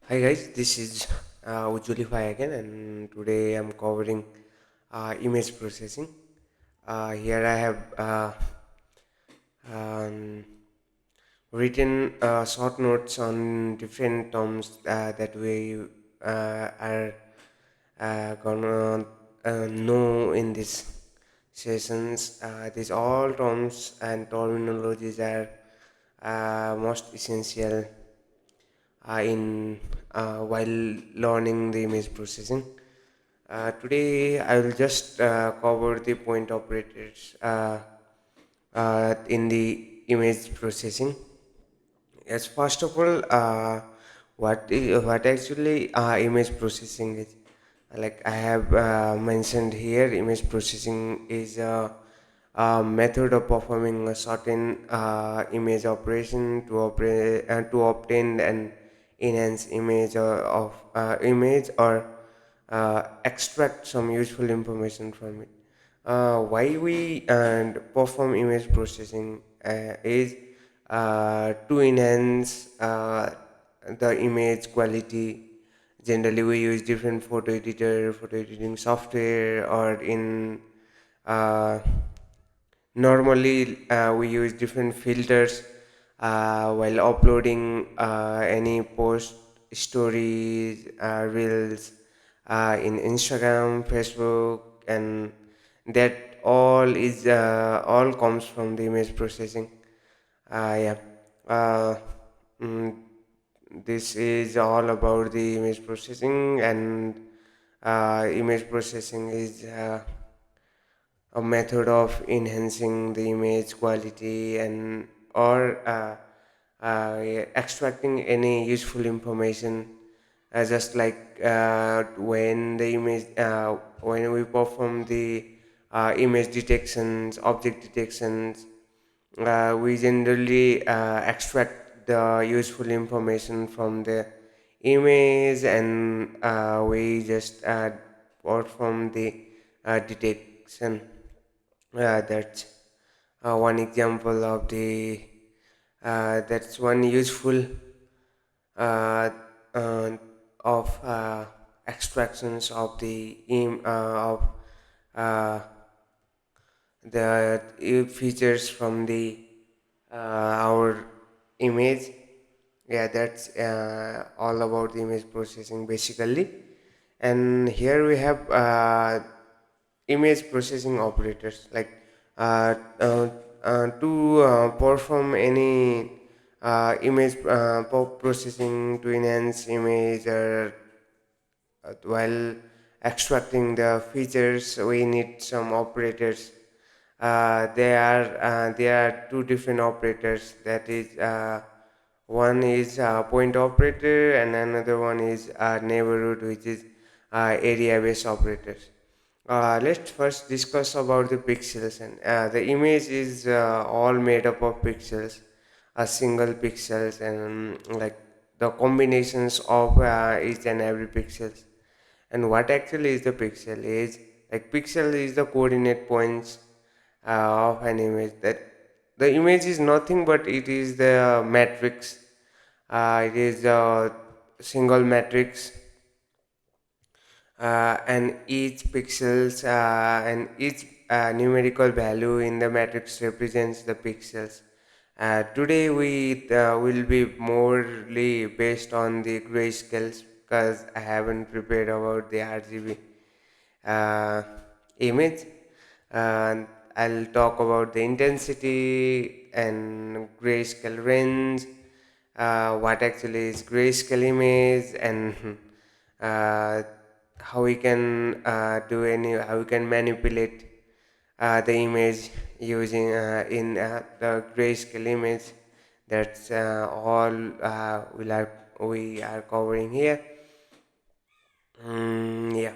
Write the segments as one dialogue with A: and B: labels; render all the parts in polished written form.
A: Hi guys, this is Ujjwalify again, and today I'm covering image processing. Here I have um, written short notes on different terms that we are gonna know in these sessions. These all terms and terminologies are most essential in while learning the image processing. Today I will just cover the point operators in the image processing. Yes, first of all, what actually image processing is? Like I have mentioned here, image processing is a method of performing a certain image operation to operate to obtain an enhanced image or extract some useful information from it. Why we and perform image processing is to enhance the image quality. Generally we use different photo editing software, or in uh, normally we use different filters while uploading any post, stories, reels in Instagram, Facebook, and that all comes from the image processing. Yeah. Uh, mm, this is all about the image processing, and image processing is a method of enhancing the image quality and or extracting any useful information, just like when we perform the image detections, object detections, we generally extract the useful information from the image, and we just perform the detection. That's one example of the that's one useful uh, uh, of extractions of the of uh, the features from the our image. Yeah, that's all about the image processing basically. And here we have image processing operators, like uh, uh, to perform any image processing to enhance image, or while extracting the features we need some operators. There are two different operators, that is one is point operator, and another one is neighborhood, which is area based operators. Let's first discuss about the pixels. And the image is all made up of pixels, a single pixels, and like the combinations of each and every pixels. And what actually is the pixel is, like pixel is the coordinate points of an image. That the image is nothing but it is the matrix. It is a single matrix, and each pixels and each numerical value in the matrix represents the pixels. Today we will be morely based on the grayscales, because I haven't prepared about the RGB uh, image. And I'll talk about the intensity and grayscale range, what actually is grayscale image, and uh, how we can manipulate the image using in the grayscale image. That's all we are covering here. Yeah.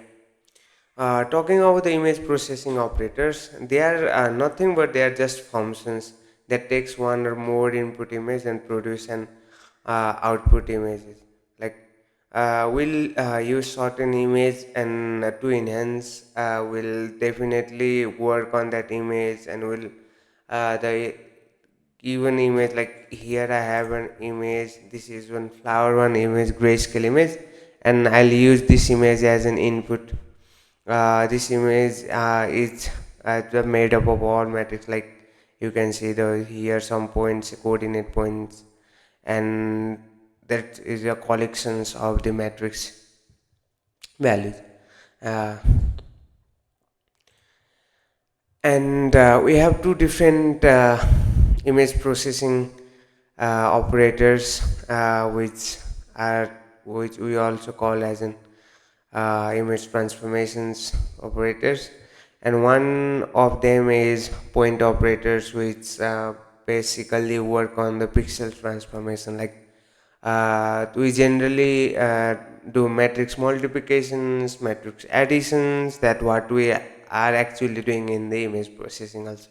A: Talking about the image processing operators, they are nothing but they are just functions that takes one or more input image and produce an output images. Like we'll use certain image, and to enhance, we'll definitely work on that image, and will the given image, like here I have an image, this is one flower, one image, grayscale image, and I'll use this image as an input. This image is made up of all matrix, like you can see the here some points, coordinate points, and that is a collections of the matrix values. uh, and we have two different image processing operators, which we also call as an image transformations operators, and one of them is point operators, which basically work on the pixel transformation. Like we generally do matrix multiplications, matrix additions, that what we are actually doing in the image processing also.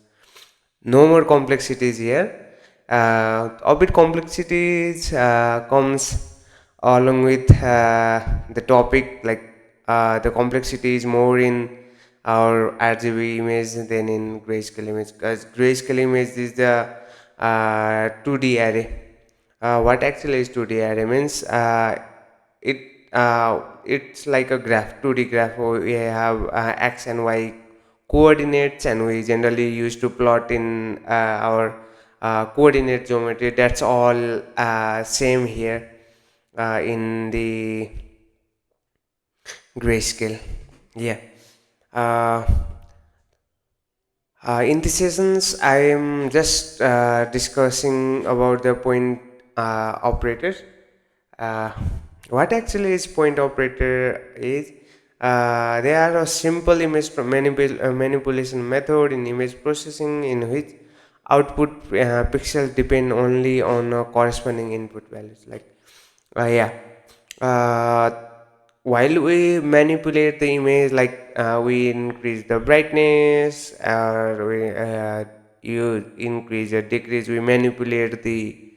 A: No more complexities here. A bit complexities comes along with the topic, like the complexity is more in our RGB image than in grayscale image, because grayscale image is the 2D array. What actually is 2D array means, it it's like a graph, 2D graph, where we have x and y coordinates, and we generally used to plot in our coordinate geometry. That's all same here in the grayscale. Yeah. uh, in the sessions, I am just discussing about the point operators. Uh, what actually is point operator is, they are a simple image manipulation method in image processing, in which output pixels depend only on corresponding input values. Like yeah, uh, while we manipulate the image, like we increase the brightness, or we you increase or decrease, we manipulate the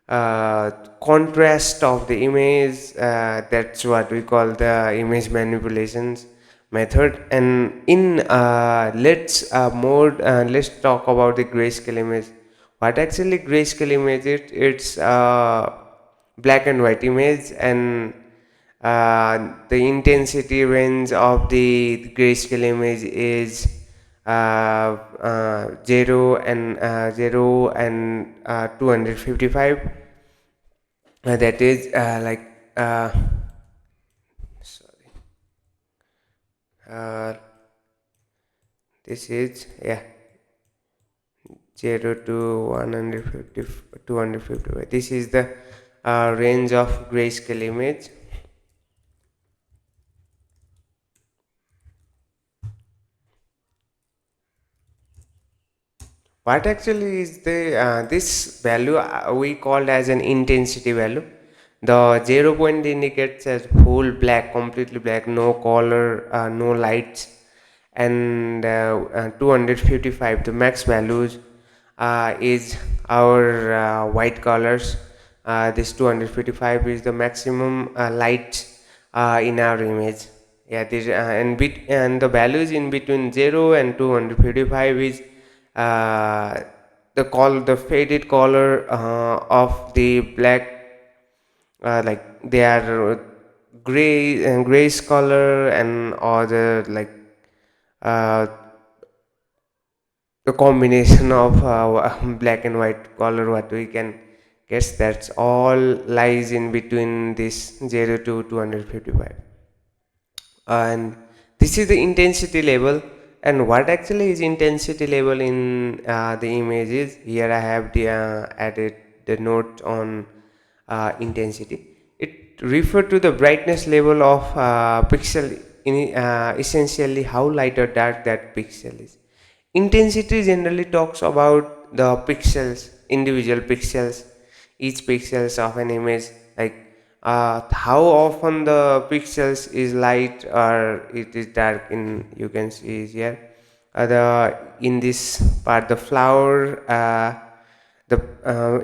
A: uh, contrast of the image. That's what we call the image manipulations method. And in let's talk about the grayscale image. What actually grayscale image is? It's black and white image, and the intensity range of the grayscale image is 255. That is sorry, uh, this is, yeah, 0 to 150, 255. This is the range of grayscale image. What actually is the this value we called as an intensity value. The 0 point indicates as full black, completely black, no color, no lights, and 255, the max values, is our white colors. This 255 is the maximum light in our image. Yeah, this and the values in between 0 and 255 is uh, the faded color of the black, like they are gray and grayish color, and other like uh, the combination of black and white color, what we can guess, that's all lies in between this 0 to 255. And this is the intensity level. And what actually is intensity level in the images? Here I have added the note on intensity. It refer to the brightness level of pixel, in essentially how light or dark that pixel is. Intensity generally talks about the pixels, individual pixels, each pixels of an image, like how often the pixels is light or it is dark. In, you can see here, the in this part the flower, the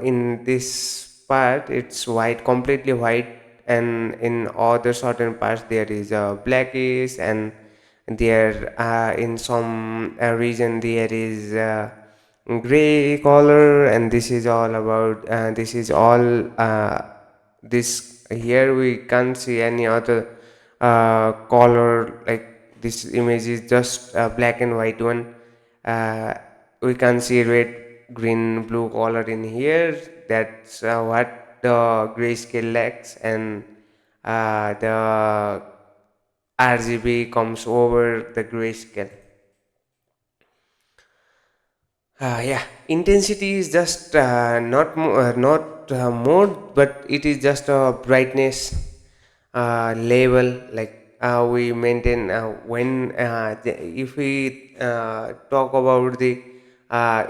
A: in this part it's white, completely white, and in other certain parts there is a blackish, and there in some region there is gray color, and this is all about this is all this here we can't see any other color, like this image is just a black and white one. uh, we can see red, green, blue color in here. That's what the grayscale lacks, and the RGB comes over the grayscale. Yeah, intensity is just not mode, but it is just a brightness level. Like we maintain when if we talk about the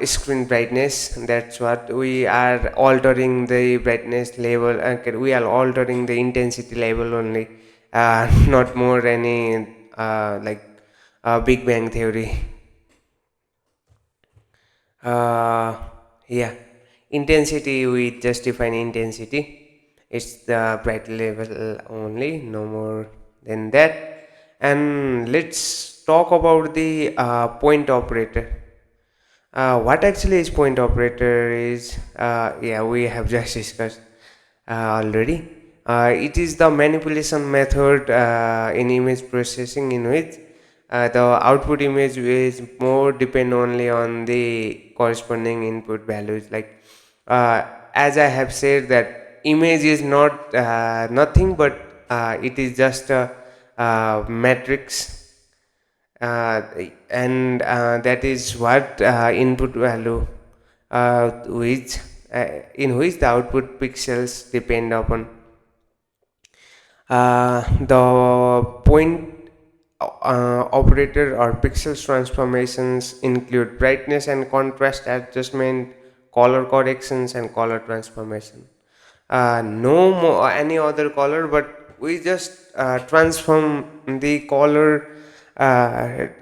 A: screen brightness, that's what we are altering the brightness level. We are altering the intensity level only, not more any like Big Bang Theory. Uh, yeah, intensity, we just define intensity. It's the bright level only, no more than that. And let's talk about the point operator. What actually is point operator is, yeah, we have just discussed already. It is the manipulation method in image processing in which the output image is more depend only on the corresponding input values. Like as I have said that image is not nothing but it is just a matrix, uh, and that is what input value which in which the output pixels depend upon. The point operator or pixels transformations include brightness and contrast adjustment, color corrections, and color transformation. No more any other color, but we just transform the color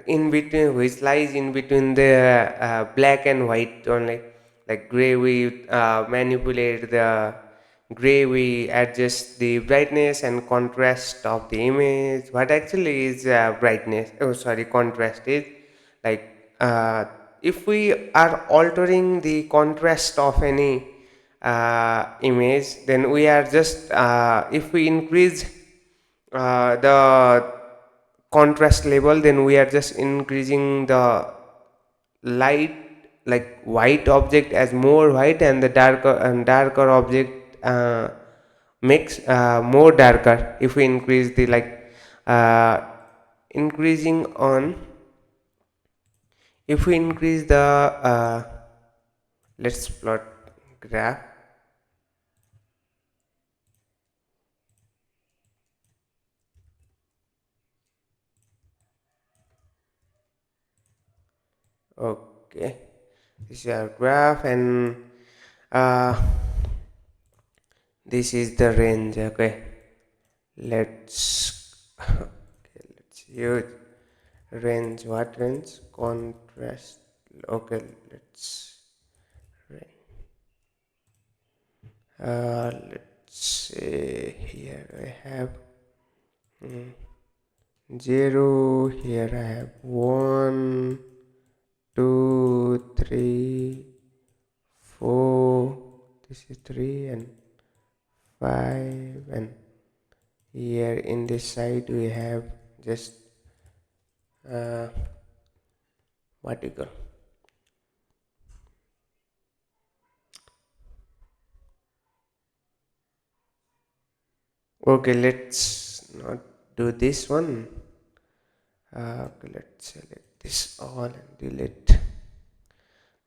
A: in between, which lies in between the black and white only. Like gray, we manipulate the gray, we adjust the brightness and contrast of the image. What actually is brightness, oh sorry, contrast is like if we are altering the contrast of any image, then we are just if we increase the contrast level, then we are just increasing the light, like white object as more white, and the darker object makes more darker. If we increase the like increasing on if we increase the let's plot graph. Okay, this is our graph, and uh, this is the range. Okay, let's okay, let's use range. What range? Contrast. Okay, let's let's say here I have 0, here I have 1, 2, 3, 4, this is 3 and 5, and here in this side we have just uh, what you call. Okay, let's not do this one. Okay, let's select this all and delete.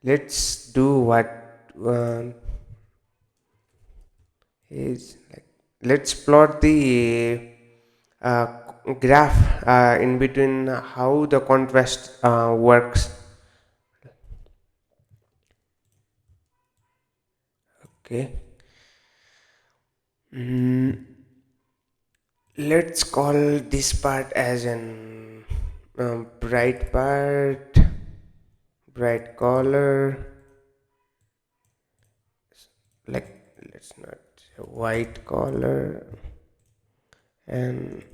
A: Let's do what is like. Let's plot the uh, graph in between how the contrast works. Okay. Mm, let's call this part as an bright part, bright color. Like let's not say white color, and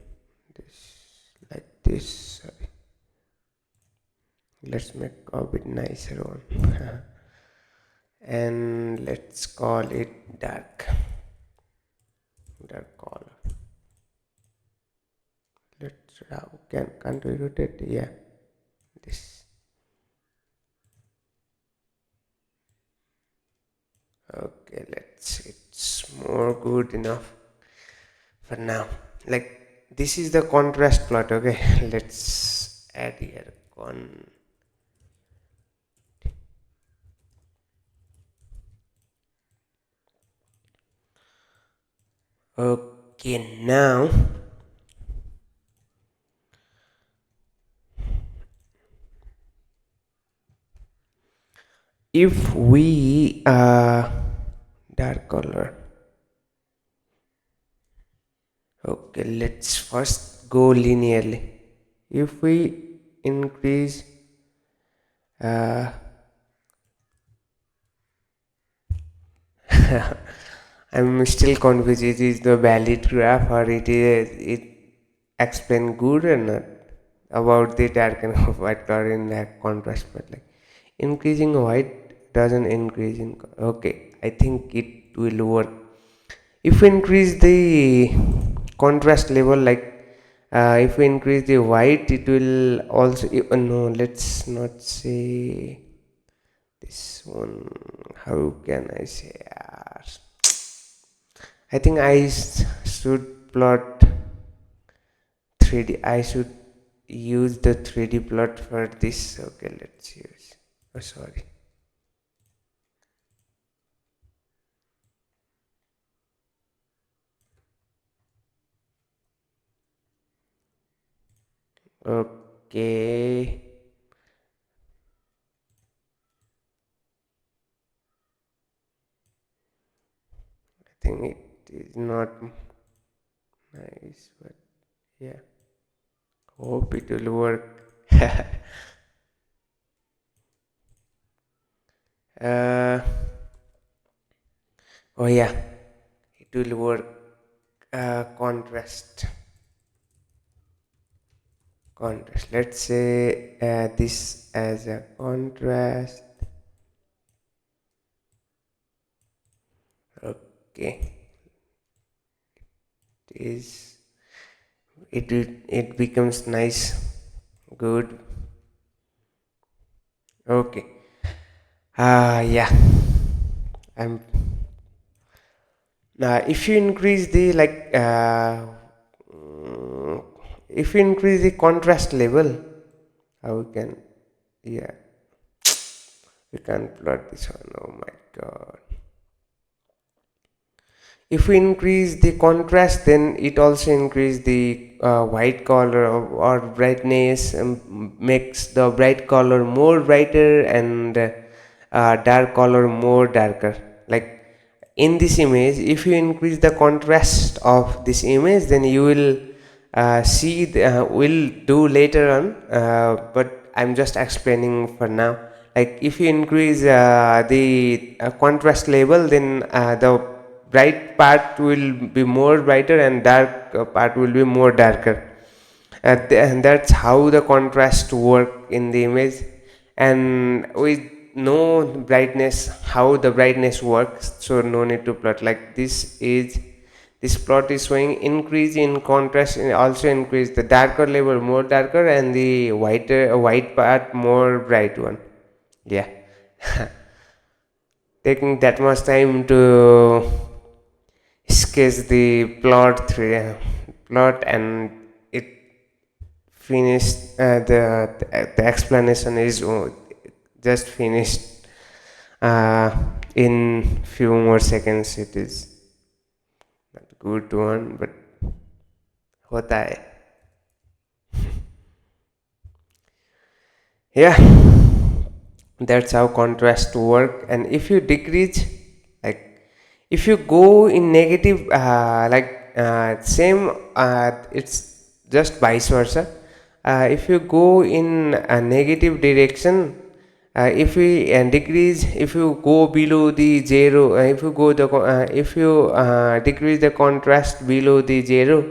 A: this like this. Sorry. Let's make a bit nicer one. and let's call it dark color. Let's can't we rotate? Yeah, this. Okay, let's. It's more good enough for now. Like this is the contrast plot. Okay, let's add here con. Okay, now if we dark color. Okay, let's first go linearly. If we increase uh, I'm still confused. It is the valid graph or it explain good or not about the dark and white color in that contrast, but like increasing white doesn't increase in okay. I think it will work if we increase the contrast level. Like if we increase the white, it will also no. Let's not say this one. How can I say? I think should plot 3D. I should use the 3D plot for this. Okay, let's use. Oh, sorry. Okay. I think it is not nice, but yeah. Hope it will work. uh, oh yeah, it will work. Contrast. Let's say this as a contrast. Okay, is it becomes nice, good. Okay. Yeah. I'm if you increase the if you increase the contrast level, how we can, yeah, we can plot this one. Oh my god. If we increase the contrast, then it also increase the white color or brightness, makes the bright color more brighter and dark color more darker. Like in this image, if you increase the contrast of this image, then you will see will do later on, but I'm just explaining for now. Like if you increase the contrast level, then the bright part will be more brighter and dark part will be more darker. And that's how the contrast work in the image. And with no brightness, how the brightness works, so no need to plot. Like this plot is showing increase in contrast and also increase the darker level more darker and the white part more bright one. Yeah. Taking that much time to sketch the plot and it finished. The explanation is just finished in few more seconds. It is not good one, but hota hai. Yeah, that's how contrast work. And if you decrease, like if you go in negative, same, it's just vice versa. If you go in a negative direction, if we decrease, if you go below the zero, if you decrease the contrast below the zero,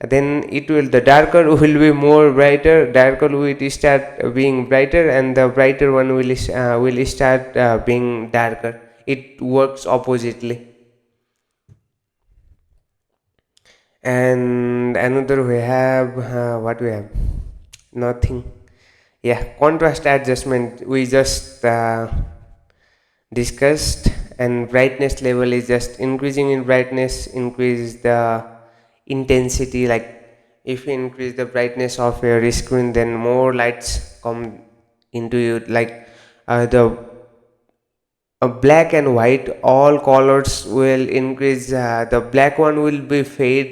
A: then it will, the darker will be more brighter, darker will start being brighter and the brighter one will start being darker. it works oppositely. And another we have what we have, nothing. Yeah, contrast adjustment we just discussed. And brightness level is just increasing in brightness, increase the intensity. Like if you increase the brightness of your screen, then more lights come into you. Like the black and white, all colors will increase. The black one will be faded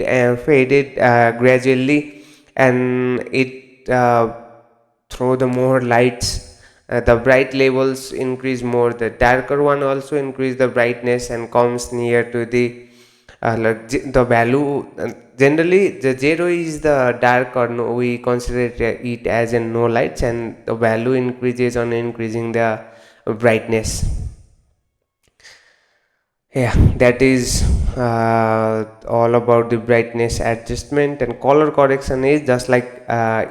A: gradually, and it throw the more lights. The bright levels increase more, the darker one also increase the brightness and comes near to the the value. Generally the 0 is the dark, or no, we consider it as in no lights, and the value increases on increasing the brightness. Yeah, that is all about the brightness adjustment. And color correction is just like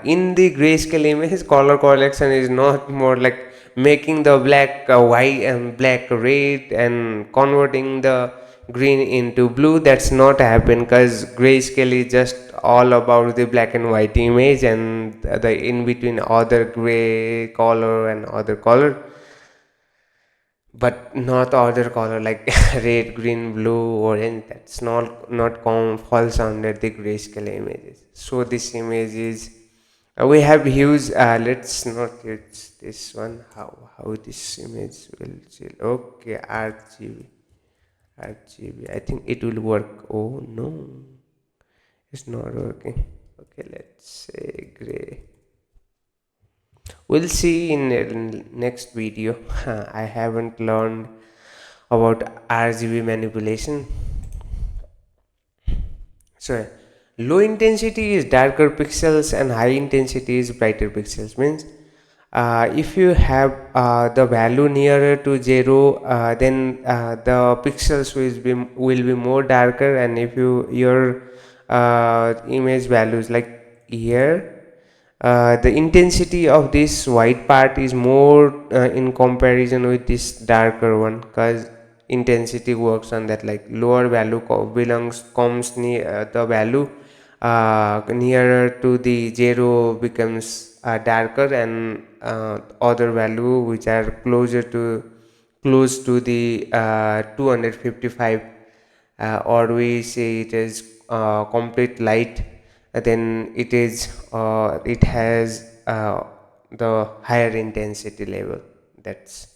A: in the grayscale image, color correction is not more like making the black white and black red and converting the green into blue. That's not happen, because grayscale is just all about the black and white image, and the in between other gray color and other color, but not other color like red, green, blue, orange. That's not falls under the grayscale images. So this image is we have used let's not use this one. How this image will chill. Okay, RGB. I think it will work. Oh no, it's not working. Okay, let's say gray. We'll see in next video. I haven't learned about RGB manipulation. So low intensity is darker pixels and high intensity is brighter pixels. Means if you have the value nearer to 0, then the pixels will be more darker. And if your image values like here, the intensity of this white part is more in comparison with this darker one, because intensity works on that. Like lower value comes near the value nearer to the 0 becomes darker, and other value which are close to the 255, or we say it is complete light, then it has the higher intensity level. That's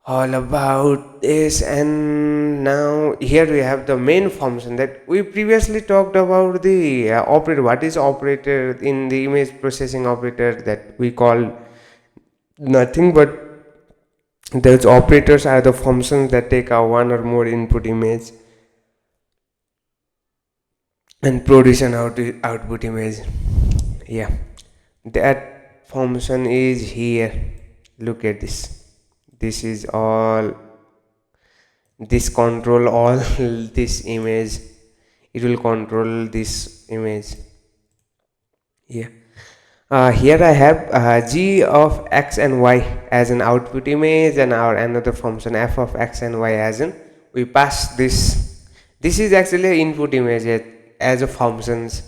A: all about this. And now here we have the main function that we previously talked about. The operator, what is operator in the image processing operator, that we call nothing but those operators are the functions that take a one or more input image and produce an output image. Yeah, that function is here. Look at this. This is all, this control all this image. It will control this image. Yeah, here I have g of x and y as an output image, and our another function f of x and y as in we pass this is actually an input image as a functions.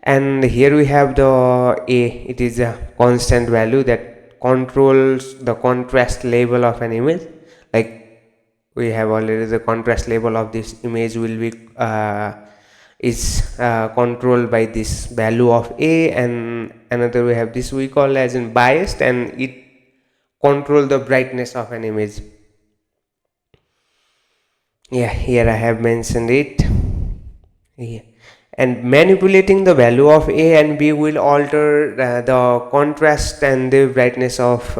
A: And here we have the a, it is a constant value that controls the contrast level of an image. Like we have already the contrast level of this image will be is controlled by this value of a. And another we have this we call as in biased, and it control the brightness of an image. Yeah, here I have mentioned it. Yeah. And manipulating the value of a and b will alter the contrast and the brightness of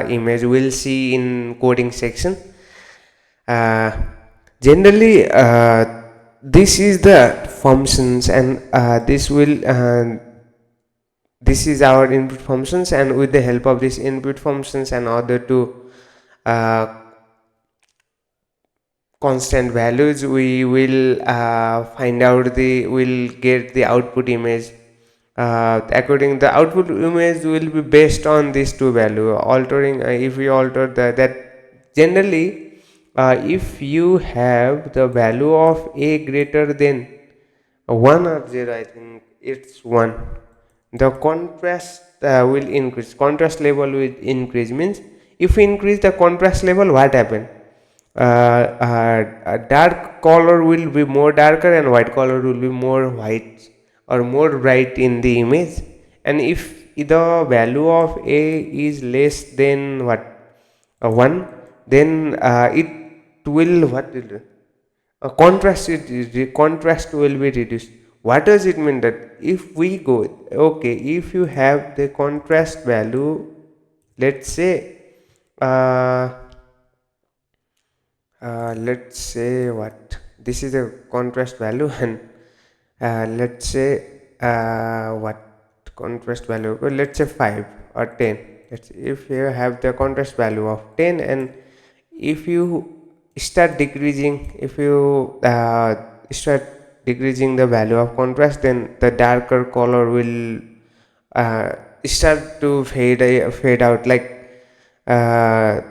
A: image. We'll see in coding section. Generally this is the functions, and this is our input functions, and with the help of these input functions and other two constant values, we will find out we'll get the output image. According the output image will be based on these two value altering. If we alter that generally if you have the value of a greater than 1 or 0, I think it's 1, the contrast will increase, contrast level will increase. Means if we increase the contrast level, what happen? A dark color will be more darker and white color will be more white or more bright in the image. And if the value of a is less than what, 1, then it will what will do? Contrast will be reduced. What does it mean? That if we go, okay, if you have the contrast value, let's say uh, let's say what, this is a contrast value and let's say what contrast value, well, let's say 5 or 10. If you have the contrast value of 10, and if you start decreasing, if you start decreasing the value of contrast, then the darker color will uh, start to fade out, like uh,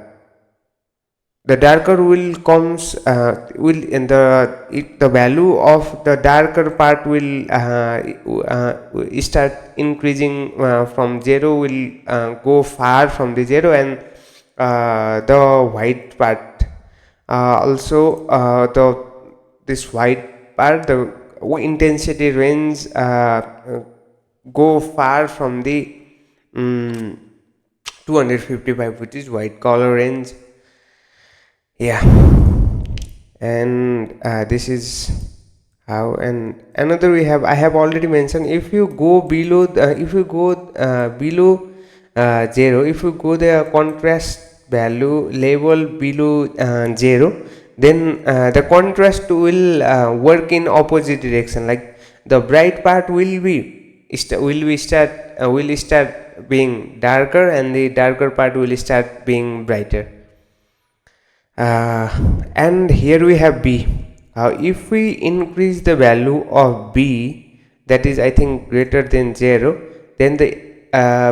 A: the darker will comes will in the value of the darker part will start increasing from 0, will go far from the 0, and the white part also the this white part, the intensity range go far from the um, 255, which is white color range. Yeah, and this is how. And another we have, I have already mentioned, if you go below if you go below 0, if you go the contrast value level below 0, then the contrast will work in opposite direction, like the bright part will be will start being darker, and the darker part will start being brighter. And here we have b. If we increase the value of b, that is I think greater than 0, then the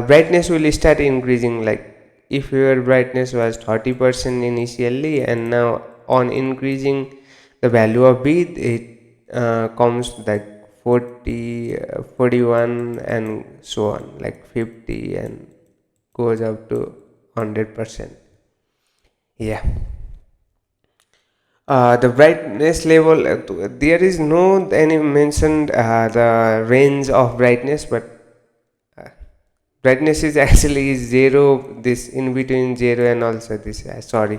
A: brightness will start increasing. Like if your brightness was 30% initially, and now on increasing the value of b, it comes like 40, 41 and so on, like 50, and goes up to 100%. Yeah. The brightness level, there is no any mentioned the range of brightness, but uh, brightness is actually 0, this in between 0 and also this, sorry,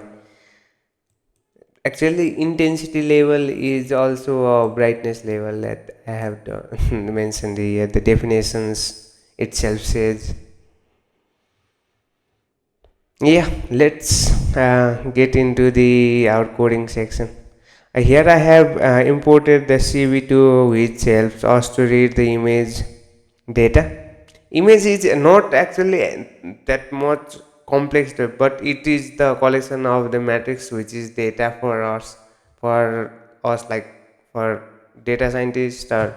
A: actually intensity level is also a brightness level that I have mentioned here. The definitions itself says. Yeah, let's get into the our coding section. Here I have imported the CV2, which helps us to read the image data. Image is not actually that much complex, but it is the collection of the matrix, which is data for us, like for data scientist or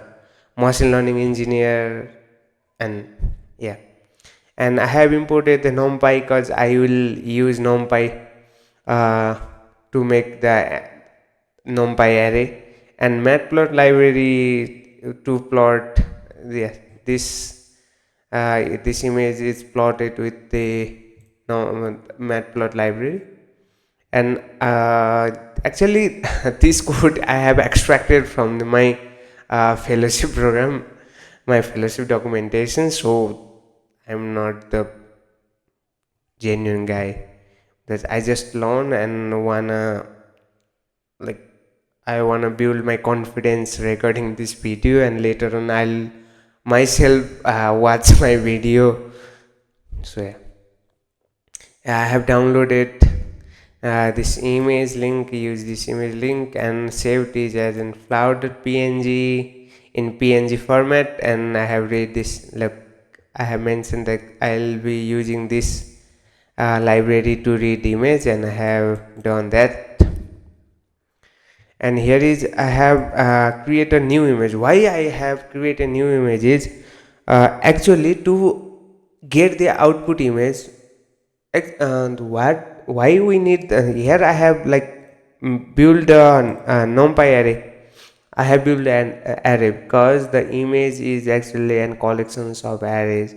A: machine learning engineer, and yeah. And I have imported the numpy because I will use numpy uh, to make the numpy array, and matplot library to plot this this image is plotted with the matplot library. And actually this code I have extracted from my fellowship program, my fellowship documentation, so I'm not the genuine guy, that I just learn and wanna, like, I wanna build my confidence recording this video, and later on I'll myself watch my video. So yeah, I have downloaded this image link, use this image link and saved it as in flower.png in PNG format, and I have read this. Look, I have mentioned that I'll be using this library to read the image, and I have done that. And here is I have create a new image. Why I have create a new image is actually to get the output image. And why we need here I have like build a numpy array. I have built an array because the image is actually an collections of arrays.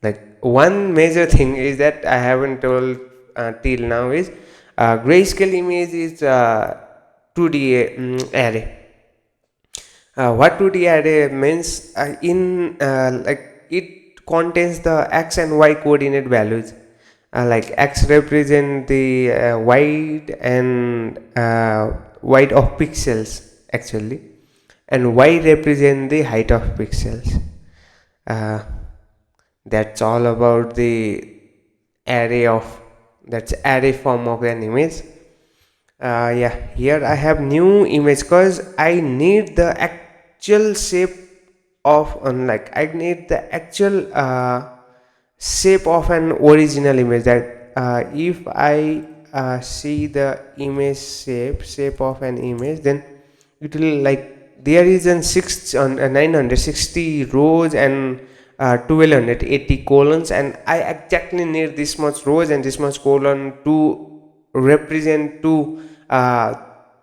A: Like one major thing is that I haven't told till now is grayscale image is 2D array. What 2D array means in like it contains the x and y coordinate values. Like x represent the width and width of pixels actually, and y represent the height of pixels. Uh, that's all about the array of that's array form of an image. Yeah, here I have new image because I need the actual shape of like I need the actual shape of an original image. That if I see the image shape of an image, then it will like there is an 960 rows and 1280 colons, and I exactly need this much rows and this much colon to represent to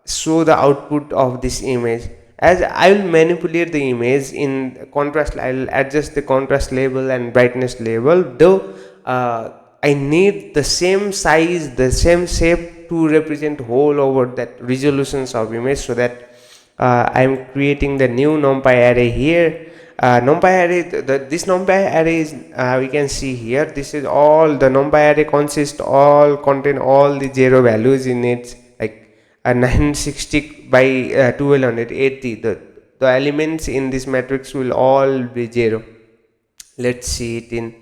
A: show the output of this image. As I will manipulate the image in contrast, I will adjust the contrast level and brightness level, though I need the same size, the same shape to represent whole over that resolutions of image, so that I am creating the new numpy array here. Numpy array, this numpy array is we can see here, this is all the numpy array contain all the zero values in it, like 960 by 1280. The elements in this matrix will all be zero. Let's see it in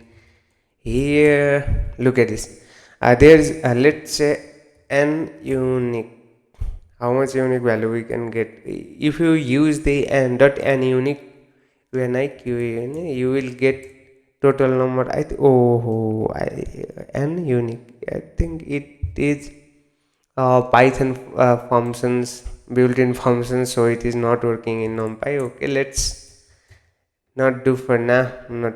A: here. Look at this. There's let's say n unique. How much unique value we can get if you use the n unique unique, you will get total number. N unique, I think it is Python functions, built-in functions, so it is not working in NumPy. Okay, let's not do for now. Not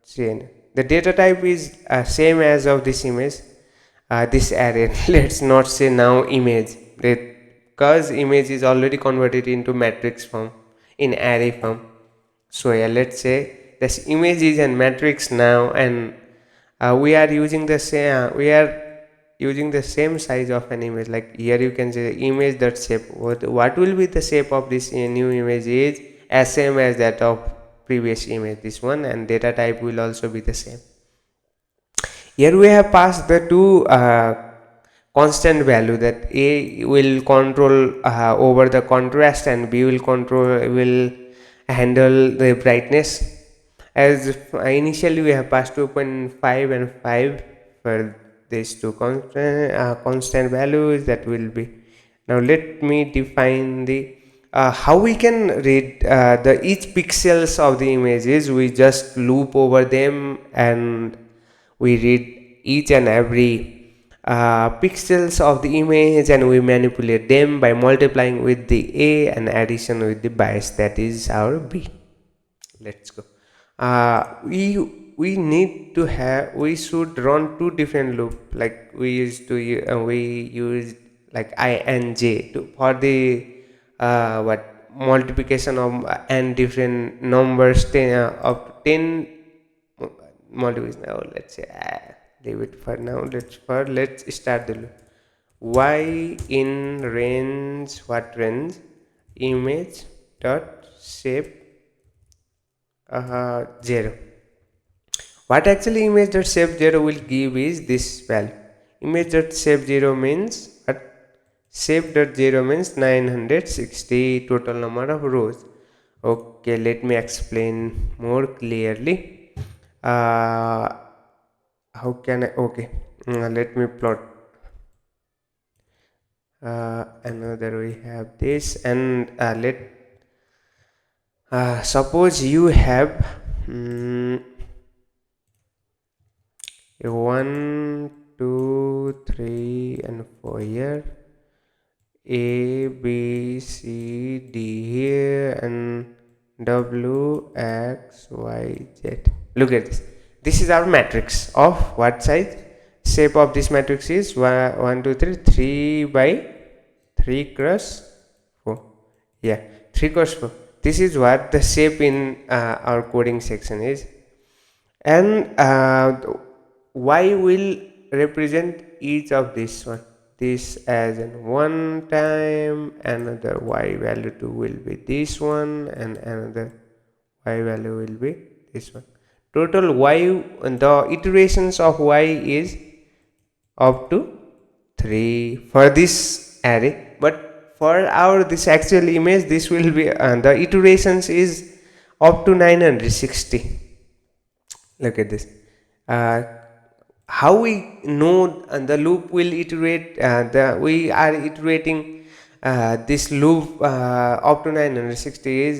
A: seeing the data type is same as of this image, this array. Let's not say now image, because image is already converted into matrix form in array form. So yeah, let's say this image is in matrix now, and we are using the same size of an image. Like here you can say image dot shape. What will be the shape of this new image is as same as that of previous image, this one, and data type will also be the same. Here we have passed the two constant value, that a will control over the contrast and b will handle the brightness. As initially we have passed 2.5 and 5 for these two constant values, that will be. Now let me define the how we can read the each pixels of the images. We just loop over them and we read each and every pixels of the image, and we manipulate them by multiplying with the a and addition with the bias, that is our b. Let's go. We need to have, we should run two different loop, like we used to we use like I and j to for the what multiplication of n different numbers, 10 of 10 multiplication. Now let's say leave it for now. Let's start the loop. Y in range, what range, image dot shape 0. What actually image dot shape 0 will give is this value. Image dot shape 0 means what? Shape dot 0 means 960 total number of rows. Okay, let me explain more clearly. How can I? Okay, let me plot. Another we have this, and let suppose you have 1, 2, 3, and 4 here, A, B, C, D here, and W, X, Y, Z. Look at this. This is our matrix of what size? shape of this matrix is 1 2 3 3 by 3 cross 4. Yeah, 3 cross 4. This is what the shape in our coding section is. And y will represent each of this as in one time, another y value 2 will be this one, and another y value will be this one. Total y, the iterations of y is up to 3 for this array, but for our this actual image, this will be the iterations is up to 960. Look at this. How we know the loop will iterate, we are iterating this loop up to 960 is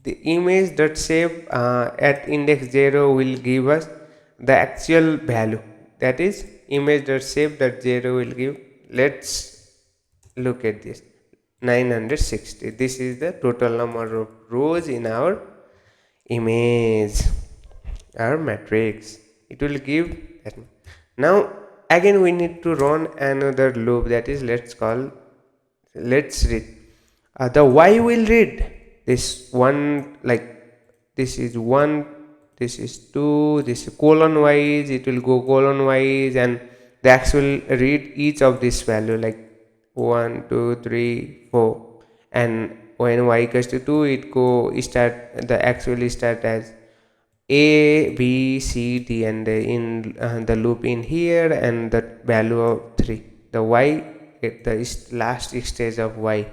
A: the image dot shape at index 0 will give us the actual value, that is image dot shape dot 0 will give, let's look at this, 960. This is the total number of rows in our image, our matrix. It will give that. Now again we need to run another loop, that is let's read. The y will read this one, like this is 1, this is 2, this is colon wise, it will go colon wise, and the actual read each of this value like 1 2 3 4, and when y equals to 2 it go start, the actually start as a b c d, and in the loop in here, and the value of 3, the y at the last stage of y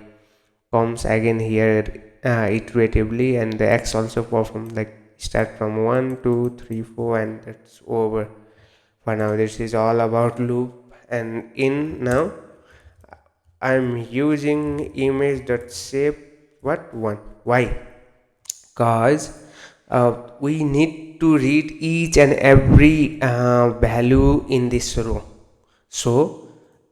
A: comes again here iteratively, and the x also perform like start from 1 2 3 4, and that's over for now. This is all about loop. And in now I'm using image.shape what 1 y, cause we need to read each and every value in this row, so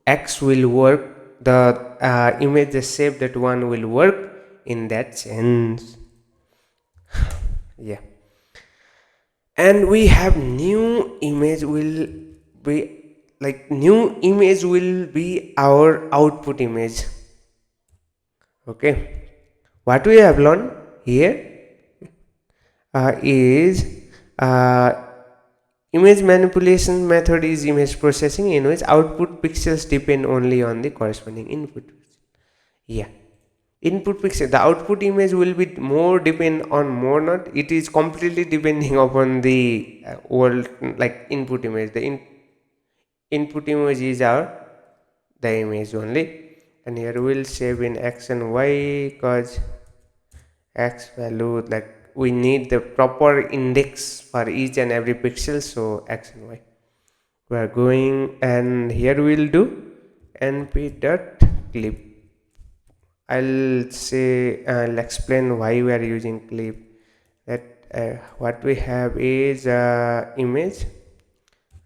A: x will work, the image the shape that 1 will work in that sense. Yeah, and we have new image will be like new image will be our output image. Okay, what we have learned here is image manipulation method is image processing in which output pixels depend only on the corresponding input pixel. Yeah, input pixel, the output image will be more depend on more, not it is completely depending upon the world, like input image, the input image is our the image only. And here we'll save in x and y, cause x value, like we need the proper index for each and every pixel, so x and y we are going. And here we'll do np.clip. I'll say I'll explain why we are using clip. That what we have is image,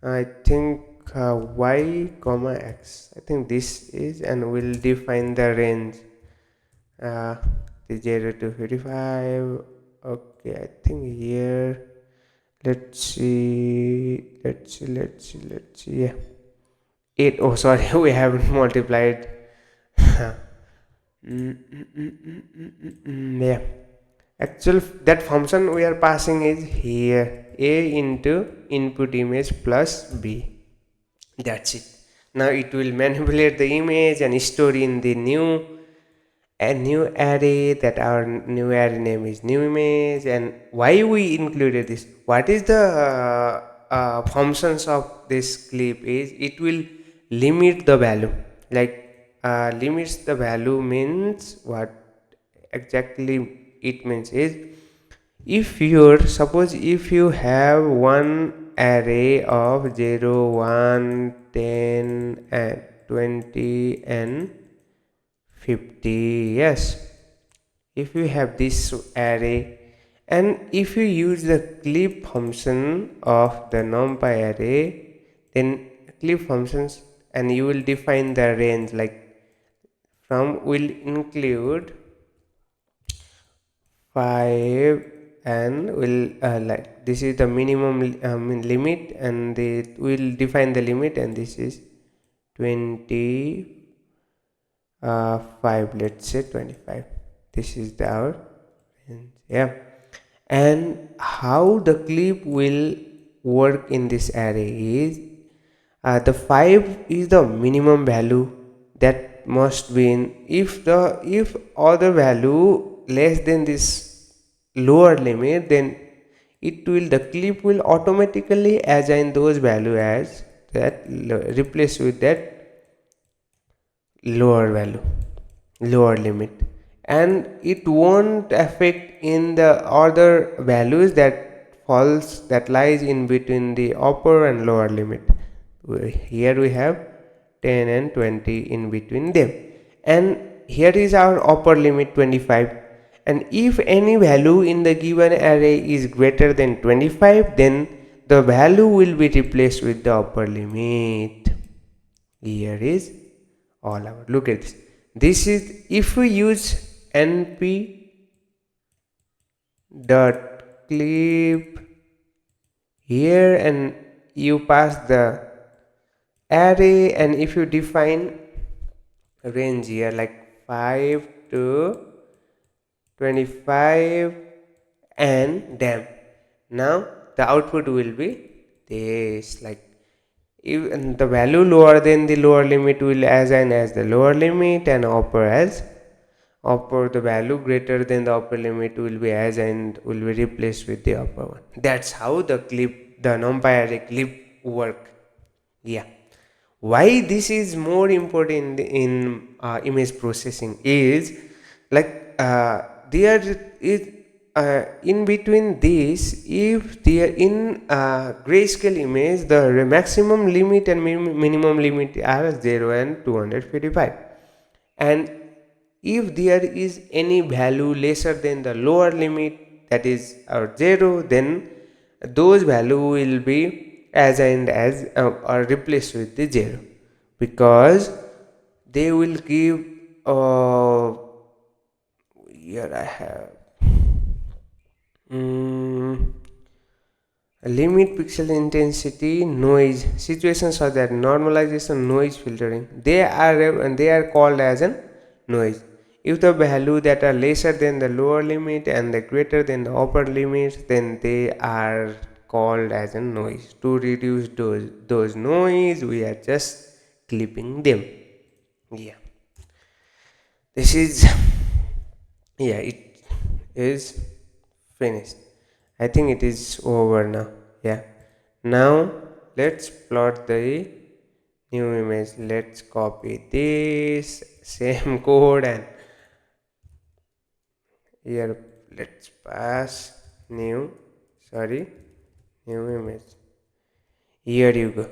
A: I think y comma x, I think this is, and we'll define the range the 0 to 55. Okay, I think here let's see, yeah, 8, oh sorry, we haven't multiplied. Yeah, actual that function we are passing is here, a into input image plus b, that's it. Now it will manipulate the image and store in the new array, that our new array name is new image. And why we included this, what is the functions of this clip is it will limit the value, like limits the value means what exactly it means is, if you're suppose if you have one array of 0 1 10 and 20 and 50, yes, if you have this array, and if you use the clip function of the numpy array, then clip functions, and you will define the range, like from will include 5 and will like this is the minimum limit, and it will define the limit, and this is 25, let's say 25. This is the our range. Yeah. And how the clip will work in this array is, the 5 is the minimum value that must be in. If other value less than this lower limit, then it will the clip will automatically assign those value as that, replace with that lower value, lower limit, and it won't affect in the other values that falls, that lies in between the upper and lower limit. Here we have 10 and 20 in between them, and here is our upper limit 25, and if any value in the given array is greater than 25, then the value will be replaced with the upper limit. Here is all our, look at this. This is if we use np dot clip here, and you pass the array, and if you define range here like 5 to 25 and damn, now the output will be this, like if the value lower than the lower limit will assign as the lower limit, and upper as upper, the value greater than the upper limit will be assigned, will be replaced with the upper one. That's how the clip, the numpy array clip work. Yeah. Why this is more important in image processing is, like there is in between this, if there in grayscale image the maximum limit and minimum limit are 0 and 255, and if there is any value lesser than the lower limit, that is our 0, then those value will be assigned as or replaced with the 0, because they will give here I have limit, pixel intensity, noise, situations such as normalization, noise filtering, they are called as an noise. If the value that are lesser than the lower limit and the greater than the upper limit, then they are called as a noise. To reduce those noise, we are just clipping them. Yeah, this is yeah, it is finished. I think it is over now. Yeah, now let's plot the new image. Let's copy this same code, and here let's pass new image. Here you go,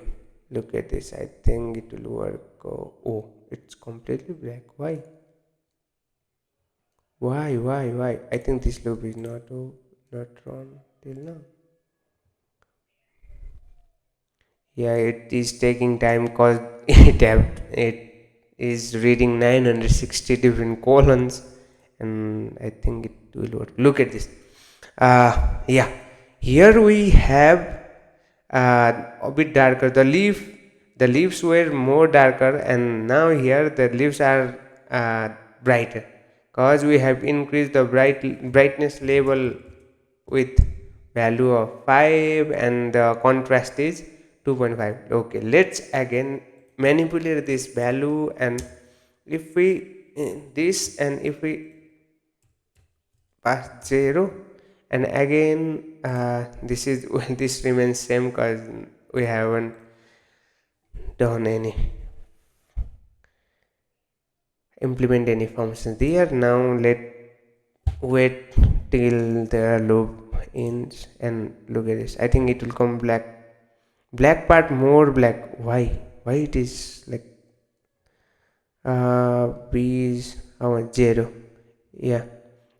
A: look at this. I think it will work. Oh, it's completely black. Why? I think this loop is not run till now. Yeah, it is taking time because it is reading 960 different colons, and I think it will work. Look at this. Yeah, here we have a bit darker. The leaves were more darker, and now here the leaves are brighter, because we have increased the brightness level with value of 5, and the contrast is 2.5. Okay, let's again manipulate this value, and if we this, and if we pass 0, and again this is this remains same because we haven't done any implement any functions there. Now let wait till the loop ends, and look at this. I think it will come black part more black. Why it is like b is how much? 0. Yeah,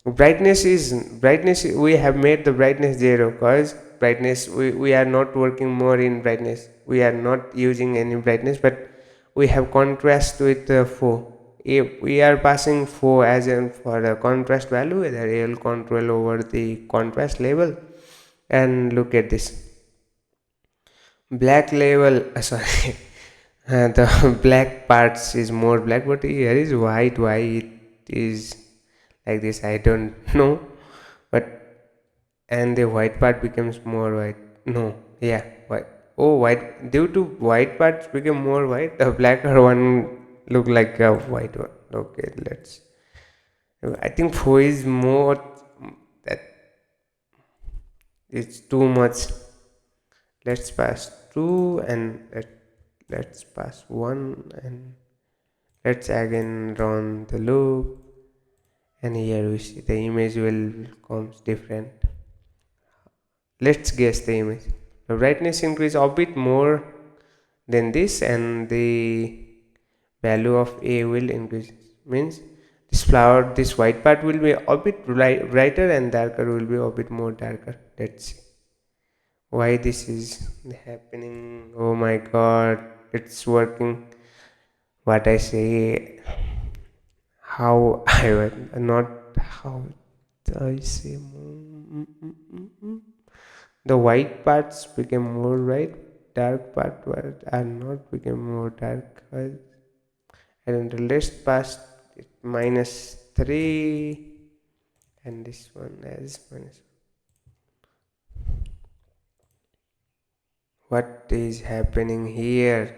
A: brightness we have made the brightness 0, because brightness we are not working more in brightness, we are not using any brightness, but we have contrast with 4. if we are passing for as in for the contrast value, the real control over the contrast level. And look at this black level, sorry, the black parts is more black, but here is white. Why it is like this, I don't know. But and the white part becomes more white. No, yeah, white. Oh, white, due to white parts become more white, the blacker one look like a white one. Okay, let's, I think 4 is more, that it's too much. Let's pass 2 and let's pass 1 and let's again run the loop, and here we see the image will comes different. Let's guess the image. The brightness increase a bit more than this, and the value of A will increase. Means this flower, this white part will be a bit brighter and darker will be a bit more darker. Let's see why this is happening. Oh my god, it's working. What I say, how I would not how I say. The white parts became more white, dark part are not became more dark. And the list passed it -3, and this one as minus. What is happening here?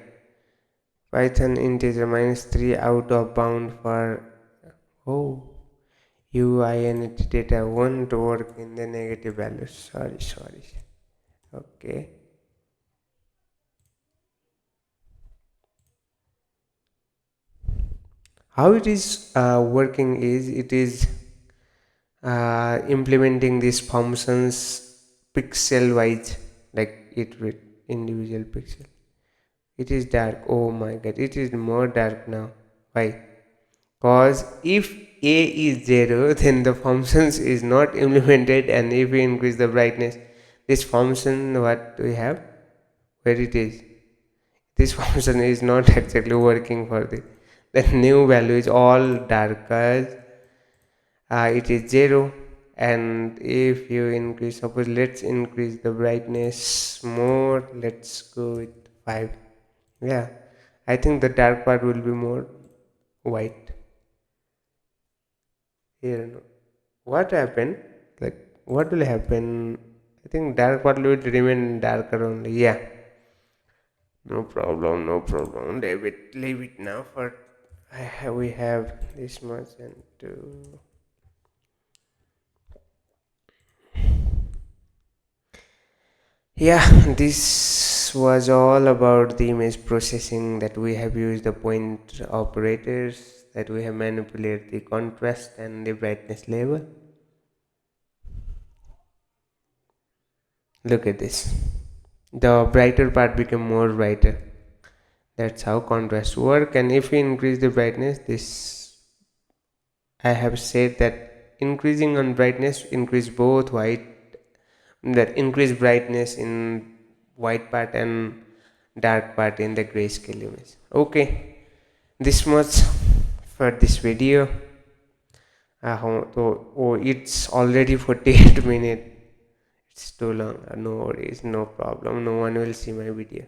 A: Python integer -3 out of bound for, oh, UINT data won't work in the negative values. Sorry. Okay. How it is working is, it is implementing these functions pixel wise, like it with individual pixel. It is dark. Oh my god, it is more dark now. Why? Because if A is 0, then the functions is not implemented, and if we increase the brightness, this function what we have, where it is, this function is not exactly working for the new value is all darker. It is 0, and if you increase, suppose let's increase the brightness more, let's go with 5. Yeah, I think the dark part will be more white here. No. What happened, like what will happen? I think dark part will remain darker only. Yeah, no problem, leave it now. For we have this much and two. Yeah, this was all about the image processing, that we have used the point operators, that we have manipulated the contrast and the brightness level. Look at this, the brighter part became more brighter. That's how contrast work. And if we increase the brightness, this, I have said that increasing on brightness increase both white, that increase brightness in white part and dark part in the grayscale image. Okay, this much for this video. Oh, it's already 48 minutes. It's too long. No worries, no problem, no one will see my video.